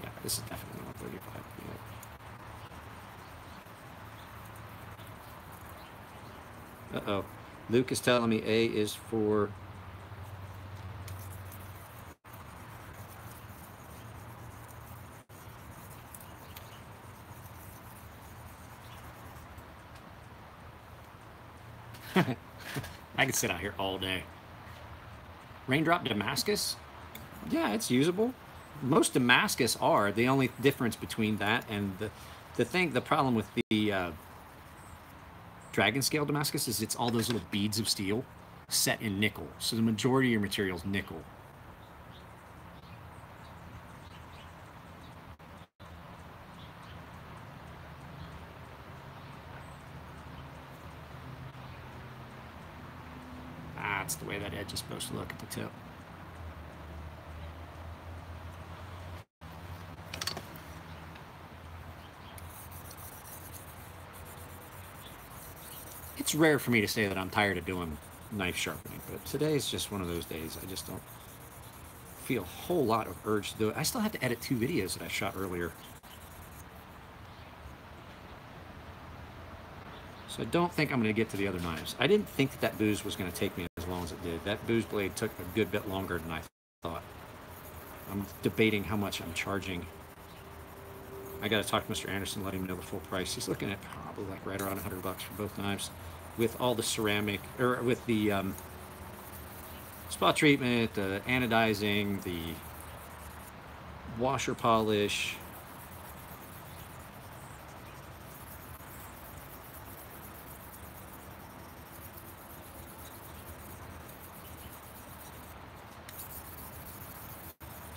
Yeah, this is definitely 135. Yeah. Uh-oh. Luke is telling me A is for... I could sit out here all day. Raindrop Damascus? Yeah, it's usable. Most Damascus are. The only difference between that and the problem with the Dragon Scale Damascus is it's all those little beads of steel set in nickel. So the majority of your material is nickel. That's the way that edge is supposed to look at the tip. It's rare for me to say that I'm tired of doing knife sharpening, but today is just one of those days. I just don't feel a whole lot of urge to do it. I still have to edit 2 videos that I shot earlier. So I don't think I'm going to get to the other knives. I didn't think that booze was going to take me as long as it did. That booze blade took a good bit longer than I thought. I'm debating how much I'm charging. I got to talk to Mr. Anderson, let him know the full price. He's looking at probably like right around $100 for both knives, with all the ceramic, or with the spot treatment, the anodizing, the washer polish.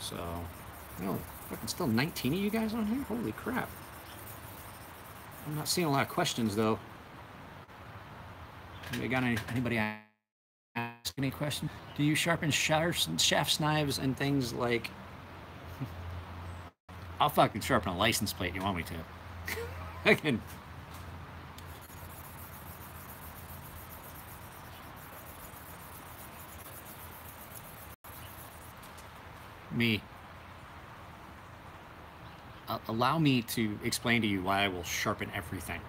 So, fucking still 19 of you guys on here? Holy crap. I'm not seeing a lot of questions, though. Anybody ask any questions? Do you sharpen shafts, knives, and things like... I'll fucking sharpen a license plate if you want me to. I can... Allow me to explain to you why I will sharpen everything.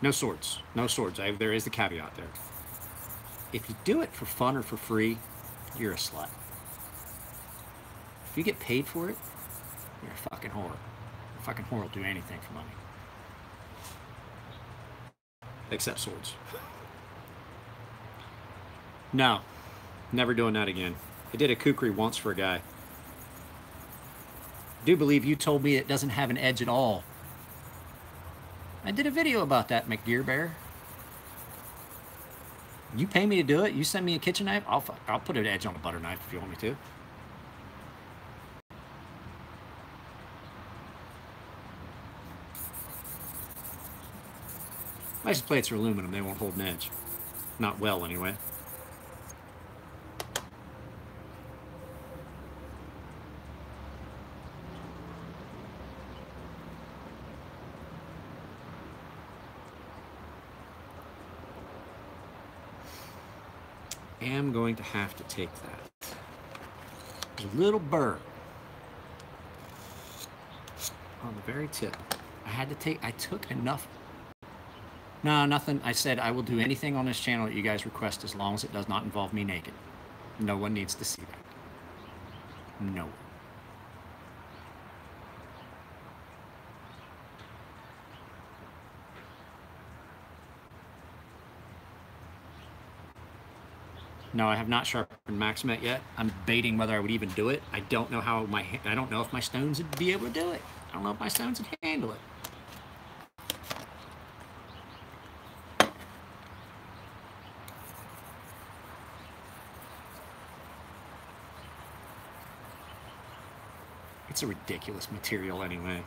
No swords. No swords. There is the caveat there. If you do it for fun or for free, you're a slut. If you get paid for it, you're a fucking whore. A fucking whore will do anything for money. Except swords. No. Never doing that again. I did a kukri once for a guy. I do believe you told me it doesn't have an edge at all. I did a video about that, McGear Bear. You pay me to do it. You send me a kitchen knife. I'll put an edge on a butter knife if you want me to. License plates are aluminum. They won't hold an edge. Not well, anyway. Am going to have to take that. There's a little burr. on the very tip. I took enough. No, nothing. I said I will do anything on this channel that you guys request as long as it does not involve me naked. No one needs to see that. No one. No, I have not sharpened Maximet yet. I'm debating whether I would even do it. I don't know how I don't know if my stones would be able to do it. I don't know if my stones would handle it. It's a ridiculous material anyway.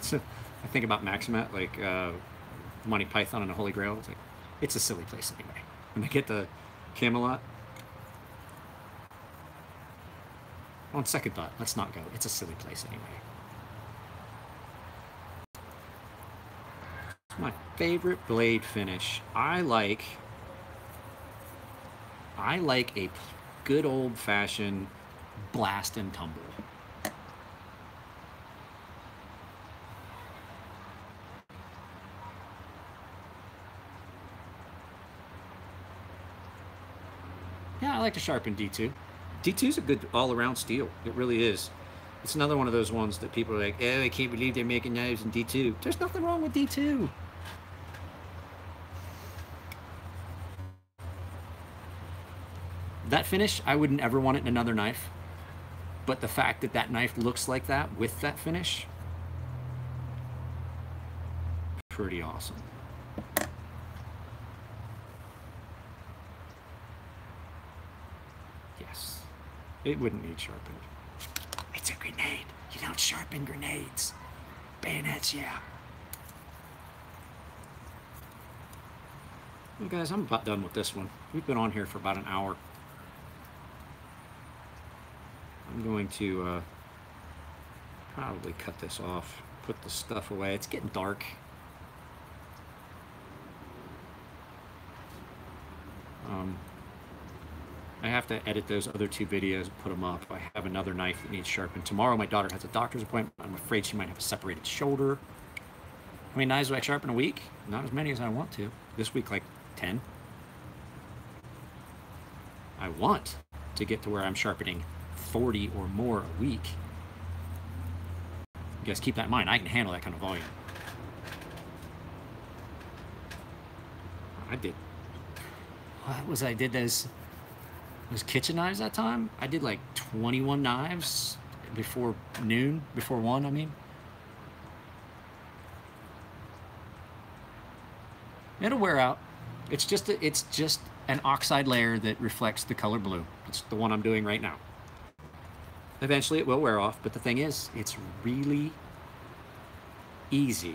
So I think about Maximet, like Monty Python and the Holy Grail. It's like, it's a silly place anyway. When they get to Camelot, on second thought, let's not go. It's a silly place anyway. It's my favorite blade finish. I like a good old-fashioned blast and tumble. Yeah, I like to sharpen D2. D2 is a good all-around steel. It really is. It's another one of those ones that people are like, oh, I can't believe they're making knives in D2. There's nothing wrong with D2. That finish, I wouldn't ever want it in another knife. But the fact that that knife looks like that with that finish, pretty awesome. Yes, it wouldn't need sharpened. It's a grenade. You don't sharpen grenades. Bayonets, yeah. Well, guys, I'm about done with this one. We've been on here for about an hour. I'm going to probably cut this off, put the stuff away. It's getting dark. I have to edit those other two videos and put them up. I have another knife that needs sharpened. Tomorrow my daughter has a doctor's appointment. I'm afraid she might have a separated shoulder. How many knives do I sharpen a week? Not as many as I want to. This week, like 10. I want to get to where I'm sharpening 40 or more a week. You guys keep that in mind. I can handle that kind of volume. I did. What was I did those kitchen knives that time? I did like 21 knives before noon, before 1, I mean. It'll wear out. It's just an oxide layer that reflects the color blue. It's the one I'm doing right now. Eventually it will wear off, but the thing is, it's really easy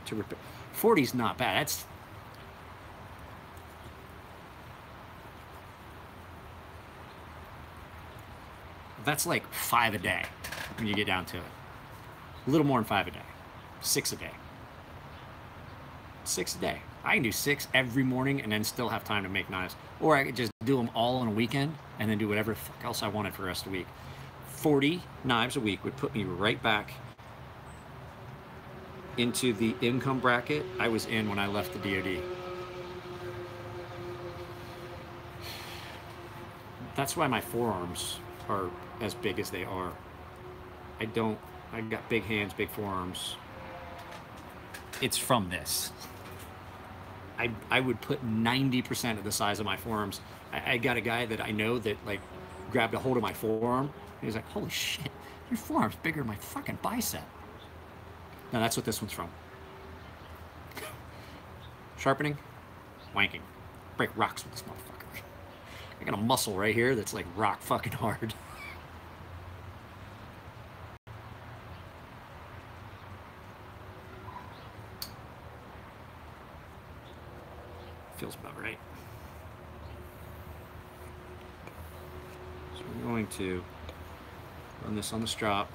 to repair. 40's not bad. That's like 5 a day when you get down to it. A little more than 5 a day. 6 a day. 6 a day. I can do 6 every morning and then still have time to make knives. Or I could just do them all on a weekend and then do whatever the fuck else I wanted for the rest of the week. 40 knives a week would put me right back into the income bracket I was in when I left the DoD. That's why my forearms are as big as they are. I got big hands, big forearms. It's from this. I would put 90% of the size of my forearms. I got a guy that I know that like grabbed a hold of my forearm. He was like, holy shit, your forearm's bigger than my fucking bicep. Now that's what this one's from. Sharpening, wanking. Break rocks with this motherfucker. I got a muscle right here that's like rock fucking hard. Feels about right. So I'm going to run this on the strop.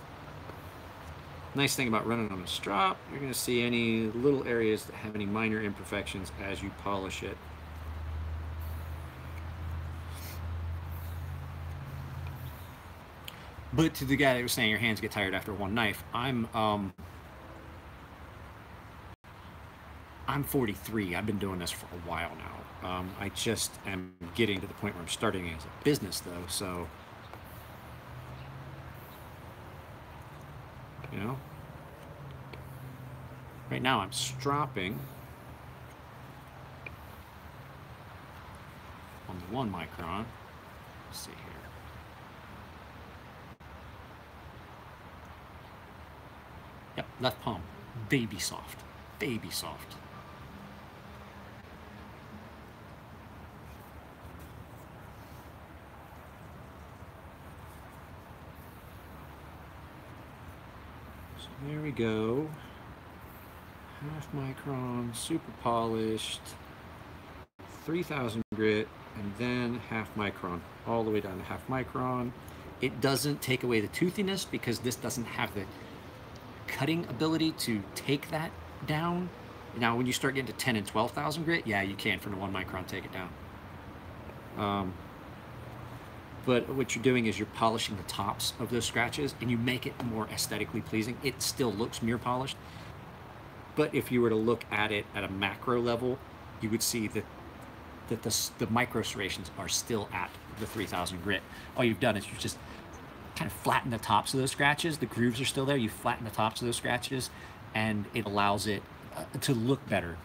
Nice thing about running on a strop, you're going to see any little areas that have any minor imperfections as you polish it. But to the guy that was saying your hands get tired after one knife, I'm 43. I've been doing this for a while now. I just am getting to the point where I'm starting as a business, though. So, you know, right now I'm stropping on the 1 micron. Let's see here. Yep, left palm, baby soft, baby soft. So there we go. Half micron, super polished, 3000 grit, and then half micron, all the way down to half micron. It doesn't take away the toothiness because this doesn't have the cutting ability to take that down. Now when you start getting to 10 and 12,000 grit, yeah, you can from the 1 micron take it down. But what you're doing is you're polishing the tops of those scratches and you make it more aesthetically pleasing. It still looks mirror polished, but if you were to look at it at a macro level, you would see that the micro serrations are still at the 3000 grit. All you've done is you just kind of flatten the tops of those scratches. The grooves are still there. You flatten the tops of those scratches and it allows it to look better.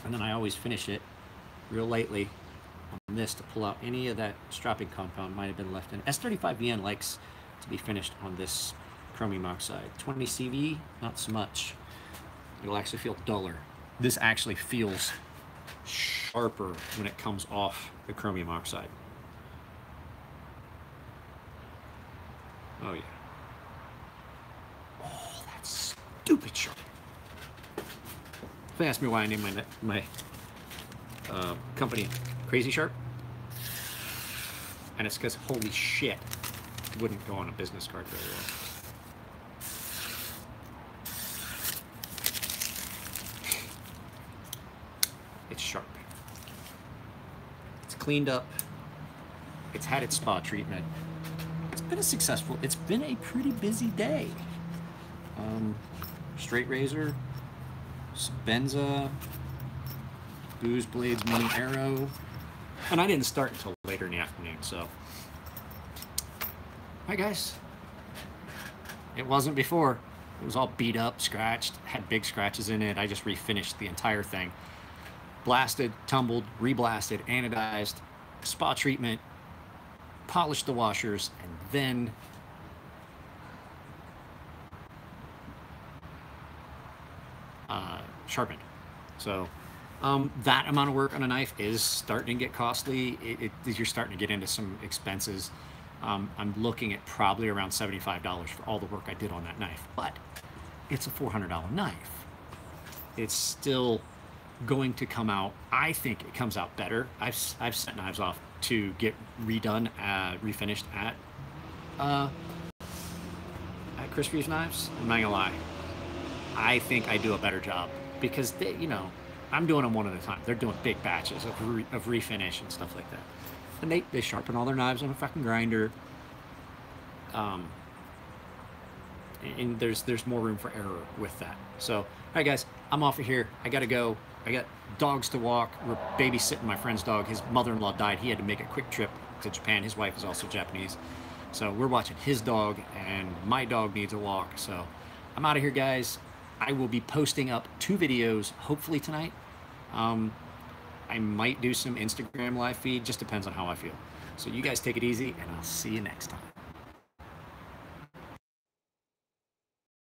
And then I always finish it real lightly on this to pull out any of that stropping compound might have been left in. S35VN likes to be finished on this chromium oxide. 20 CV, not so much. It'll actually feel duller. This actually feels sharper when it comes off the chromium oxide. Oh yeah. Oh, that's stupid sharp. If they ask me why I named my company Crazy Sharp, and it's because holy shit, it wouldn't go on a business card very well. It's sharp. It's cleaned up. It's had its spa treatment. It's been a pretty busy day. Straight razor, Benza, Booze Blades Mini Arrow, and I didn't start until later in the afternoon, so. Hi guys. It wasn't before. It was all beat up, scratched, had big scratches in it. I just refinished the entire thing. Blasted, tumbled, reblasted, anodized, spa treatment, polished the washers, and then sharpened. So that amount of work on a knife is starting to get costly. You're starting to get into some expenses. I'm looking at probably around $75 for all the work I did on that knife, but it's a $400 knife. It's still going to come out. I think it comes out better. I've sent knives off to get redone, refinished at Chris Reeves Knives. I'm not gonna lie. I think I do a better job because they, you know, I'm doing them one at a time. They're doing big batches of refinish and stuff like that. And they sharpen all their knives on a fucking grinder. And there's more room for error with that. So, all right, guys, I'm off of here. I gotta go. I got dogs to walk. We're babysitting my friend's dog. His mother-in-law died. He had to make a quick trip to Japan. His wife is also Japanese. So we're watching his dog, and my dog needs a walk. So I'm out of here, guys. I will be posting up 2 videos, hopefully tonight. I might do some Instagram live feed. Just depends on how I feel. So you guys take it easy, and I'll see you next time.